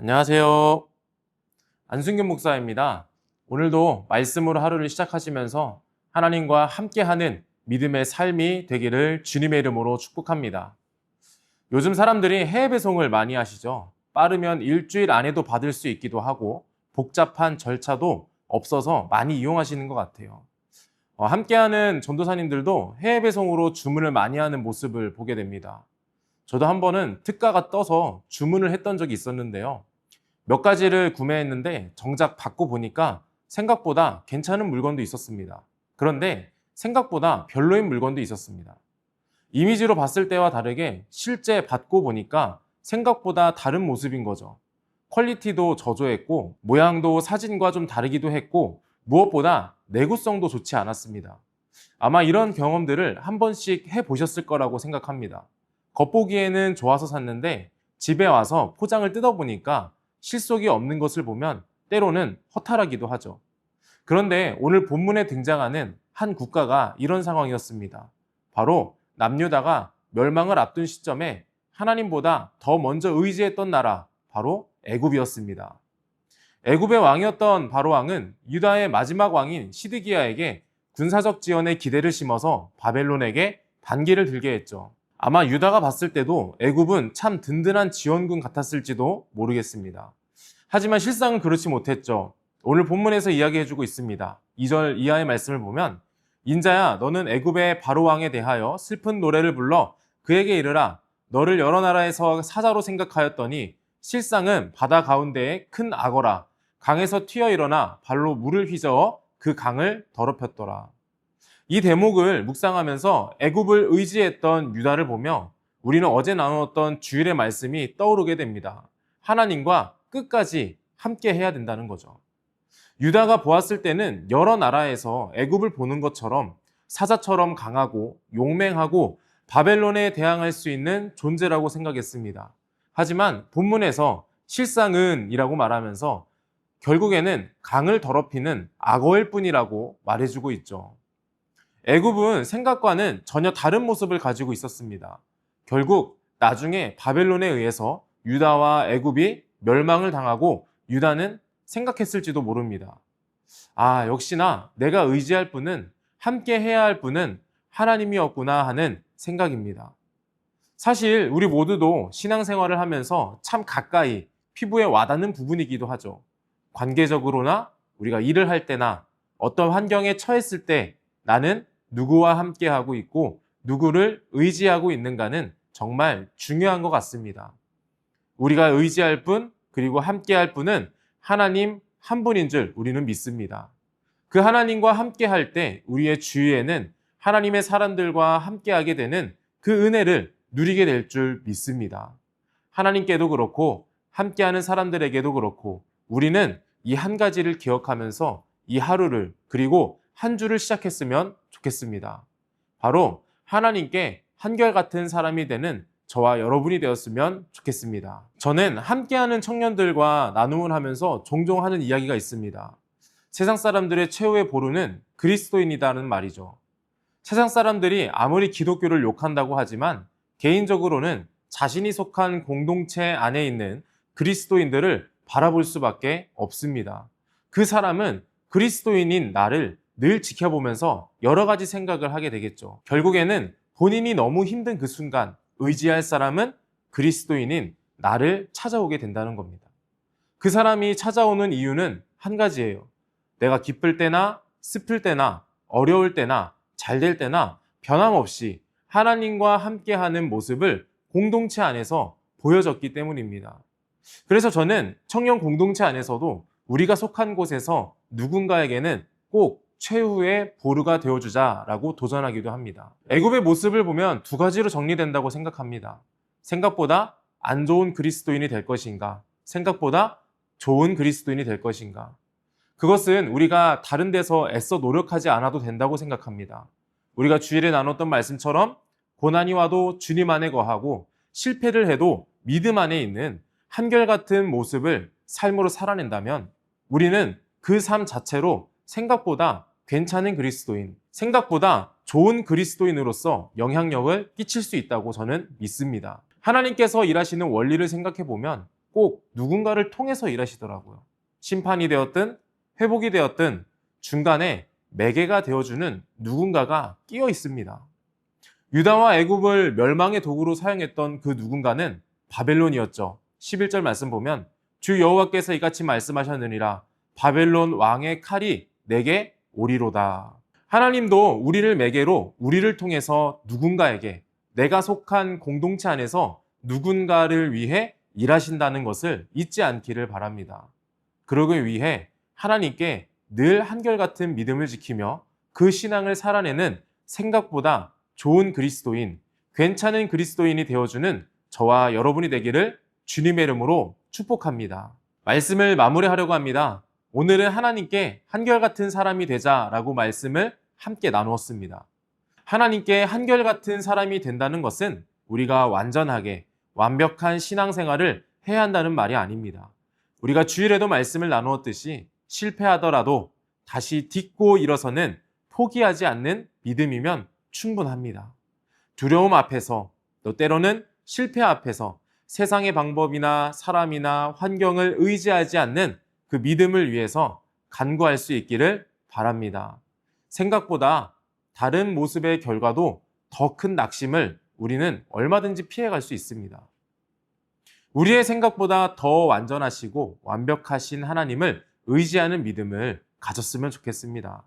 안녕하세요. 안순균 목사입니다. 오늘도 말씀으로 하루를 시작하시면서 하나님과 함께하는 믿음의 삶이 되기를 주님의 이름으로 축복합니다. 요즘 사람들이 해외 배송을 많이 하시죠. 빠르면 일주일 안에도 받을 수 있기도 하고 복잡한 절차도 없어서 많이 이용하시는 것 같아요. 함께하는 전도사님들도 해외 배송으로 주문을 많이 하는 모습을 보게 됩니다. 저도 한 번은 특가가 떠서 주문을 했던 적이 있었는데요. 몇 가지를 구매했는데 정작 받고 보니까 생각보다 괜찮은 물건도 있었습니다. 그런데 생각보다 별로인 물건도 있었습니다. 이미지로 봤을 때와 다르게 실제 받고 보니까 생각보다 다른 모습인 거죠. 퀄리티도 저조했고 모양도 사진과 좀 다르기도 했고 무엇보다 내구성도 좋지 않았습니다. 아마 이런 경험들을 한 번씩 해보셨을 거라고 생각합니다. 겉보기에는 좋아서 샀는데 집에 와서 포장을 뜯어보니까 실속이 없는 것을 보면 때로는 허탈하기도 하죠. 그런데 오늘 본문에 등장하는 한 국가가 이런 상황이었습니다. 바로 남유다가 멸망을 앞둔 시점에 하나님보다 더 먼저 의지했던 나라, 바로 애굽이었습니다. 애굽의 왕이었던 바로 왕은 유다의 마지막 왕인 시드기야에게 군사적 지원에 기대를 심어서 바벨론에게 반기를 들게 했죠. 아마 유다가 봤을 때도 애굽은 참 든든한 지원군 같았을지도 모르겠습니다. 하지만 실상은 그렇지 못했죠. 오늘 본문에서 이야기해주고 있습니다. 2절 이하의 말씀을 보면 인자야 너는 애굽의 바로 왕에 대하여 슬픈 노래를 불러 그에게 이르라 너를 여러 나라에서 사자로 생각하였더니 실상은 바다 가운데에 큰 악어라 강에서 튀어 일어나 발로 물을 휘저어 그 강을 더럽혔더라. 이 대목을 묵상하면서 애굽을 의지했던 유다를 보며 우리는 어제 나누었던 주일의 말씀이 떠오르게 됩니다. 하나님과 끝까지 함께 해야 된다는 거죠. 유다가 보았을 때는 여러 나라에서 애굽을 보는 것처럼 사자처럼 강하고 용맹하고 바벨론에 대항할 수 있는 존재라고 생각했습니다. 하지만 본문에서 실상은 이라고 말하면서 결국에는 강을 더럽히는 악어일 뿐이라고 말해주고 있죠. 애굽은 생각과는 전혀 다른 모습을 가지고 있었습니다. 결국 나중에 바벨론에 의해서 유다와 애굽이 멸망을 당하고 유다는 생각했을지도 모릅니다. 역시나 내가 의지할 분은 함께 해야 할 분은 하나님이었구나 하는 생각입니다. 사실 우리 모두도 신앙생활을 하면서 참 가까이 피부에 와닿는 부분이기도 하죠. 관계적으로나 우리가 일을 할 때나 어떤 환경에 처했을 때 나는 누구와 함께 하고 있고 누구를 의지하고 있는가는 정말 중요한 것 같습니다. 우리가 의지할 분 그리고 함께 할 분은 하나님 한 분인 줄 우리는 믿습니다. 그 하나님과 함께 할 때 우리의 주위에는 하나님의 사람들과 함께 하게 되는 그 은혜를 누리게 될 줄 믿습니다. 하나님께도 그렇고 함께하는 사람들에게도 그렇고 우리는 이 한 가지를 기억하면서 이 하루를 그리고 한 주를 시작했으면 좋겠습니다. 바로 하나님께 한결같은 사람이 되는 저와 여러분이 되었으면 좋겠습니다. 저는 함께하는 청년들과 나눔을 하면서 종종 하는 이야기가 있습니다. 세상 사람들의 최후의 보루는 그리스도인이다는 말이죠. 세상 사람들이 아무리 기독교를 욕한다고 하지만 개인적으로는 자신이 속한 공동체 안에 있는 그리스도인들을 바라볼 수밖에 없습니다. 그 사람은 그리스도인인 나를 늘 지켜보면서 여러 가지 생각을 하게 되겠죠. 결국에는 본인이 너무 힘든 그 순간 의지할 사람은 그리스도인인 나를 찾아오게 된다는 겁니다. 그 사람이 찾아오는 이유는 한 가지예요. 내가 기쁠 때나 슬플 때나 어려울 때나 잘 될 때나 변함없이 하나님과 함께하는 모습을 공동체 안에서 보여줬기 때문입니다. 그래서 저는 청년 공동체 안에서도 우리가 속한 곳에서 누군가에게는 꼭 최후의 보루가 되어주자라고 도전하기도 합니다. 애굽의 모습을 보면 두 가지로 정리된다고 생각합니다. 생각보다 안 좋은 그리스도인이 될 것인가, 생각보다 좋은 그리스도인이 될 것인가. 그것은 우리가 다른 데서 애써 노력하지 않아도 된다고 생각합니다. 우리가 주일에 나눴던 말씀처럼 고난이 와도 주님 안에 거하고 실패를 해도 믿음 안에 있는 한결같은 모습을 삶으로 살아낸다면 우리는 그 삶 자체로 생각보다 괜찮은 그리스도인, 생각보다 좋은 그리스도인으로서 영향력을 끼칠 수 있다고 저는 믿습니다. 하나님께서 일하시는 원리를 생각해 보면 꼭 누군가를 통해서 일하시더라고요. 심판이 되었든 회복이 되었든 중간에 매개가 되어주는 누군가가 끼어 있습니다. 유다와 애굽을 멸망의 도구로 사용했던 그 누군가는 바벨론이었죠. 11절 말씀 보면 주 여호와께서 이같이 말씀하셨느니라 바벨론 왕의 칼이 내게 오리로다. 하나님도 우리를 매개로 우리를 통해서 누군가에게 내가 속한 공동체 안에서 누군가를 위해 일하신다는 것을 잊지 않기를 바랍니다. 그러기 위해 하나님께 늘 한결같은 믿음을 지키며 그 신앙을 살아내는 생각보다 좋은 그리스도인, 괜찮은 그리스도인이 되어주는 저와 여러분이 되기를 주님의 이름으로 축복합니다. 말씀을 마무리하려고 합니다. 오늘은 하나님께 한결같은 사람이 되자라고 말씀을 함께 나누었습니다. 하나님께 한결같은 사람이 된다는 것은 우리가 완전하게 완벽한 신앙생활을 해야 한다는 말이 아닙니다. 우리가 주일에도 말씀을 나누었듯이 실패하더라도 다시 딛고 일어서는 포기하지 않는 믿음이면 충분합니다. 두려움 앞에서 또 때로는 실패 앞에서 세상의 방법이나 사람이나 환경을 의지하지 않는 그 믿음을 위해서 간구할 수 있기를 바랍니다. 생각보다 다른 모습의 결과도 더 큰 낙심을 우리는 얼마든지 피해갈 수 있습니다. 우리의 생각보다 더 완전하시고 완벽하신 하나님을 의지하는 믿음을 가졌으면 좋겠습니다.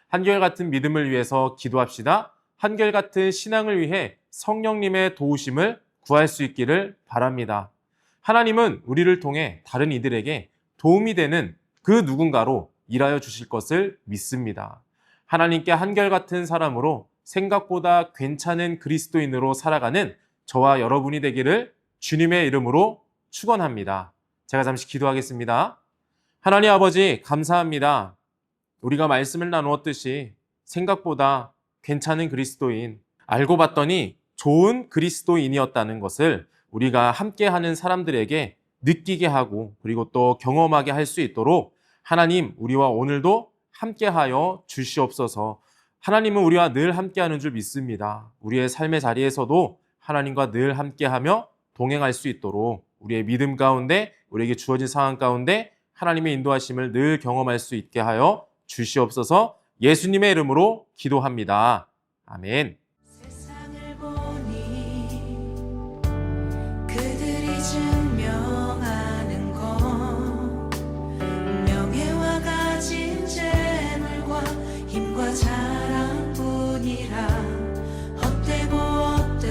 한결같은 믿음을 위해서 기도합시다. 한결같은 신앙을 위해 성령님의 도우심을 구할 수 있기를 바랍니다. 하나님은 우리를 통해 다른 이들에게 도움이 되는 그 누군가로 일하여 주실 것을 믿습니다. 하나님께 한결같은 사람으로 생각보다 괜찮은 그리스도인으로 살아가는 저와 여러분이 되기를 주님의 이름으로 축원합니다. 제가 잠시 기도하겠습니다. 하나님 아버지 감사합니다. 우리가 말씀을 나누었듯이 생각보다 괜찮은 그리스도인, 알고 봤더니 좋은 그리스도인이었다는 것을 우리가 함께하는 사람들에게 느끼게 하고 그리고 또 경험하게 할 수 있도록 하나님 우리와 오늘도 함께하여 주시옵소서. 하나님은 우리와 늘 함께하는 줄 믿습니다. 우리의 삶의 자리에서도 하나님과 늘 함께하며 동행할 수 있도록 우리의 믿음 가운데 우리에게 주어진 상황 가운데 하나님의 인도하심을 늘 경험할 수 있게 하여 주시옵소서. 예수님의 이름으로 기도합니다. 아멘. 세상을 보니 그들이 증명하는 건 명예와 가진 재물과 힘과 자랑뿐이라 헛되고 헛돼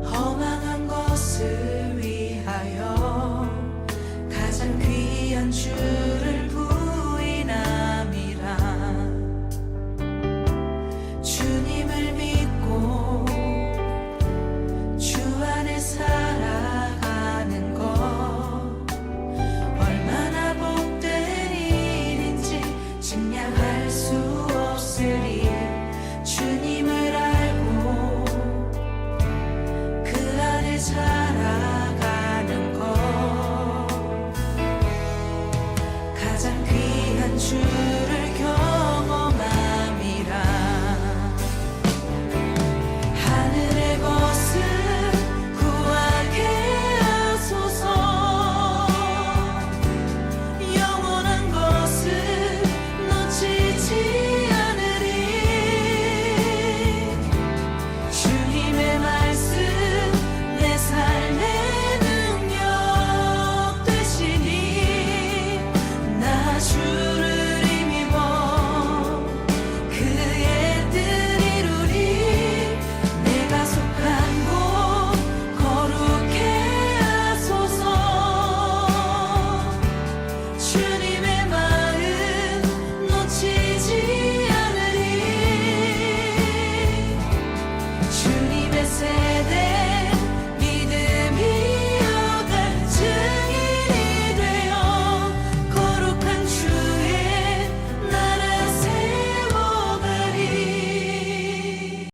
허망한 것을 위하여 가장 귀한 주를 부인함이라. 주님을 믿고 주 안에 살아가는 것 얼마나 복된 일인지 증량할 수 없으리. 주님을 알고 그 안에 살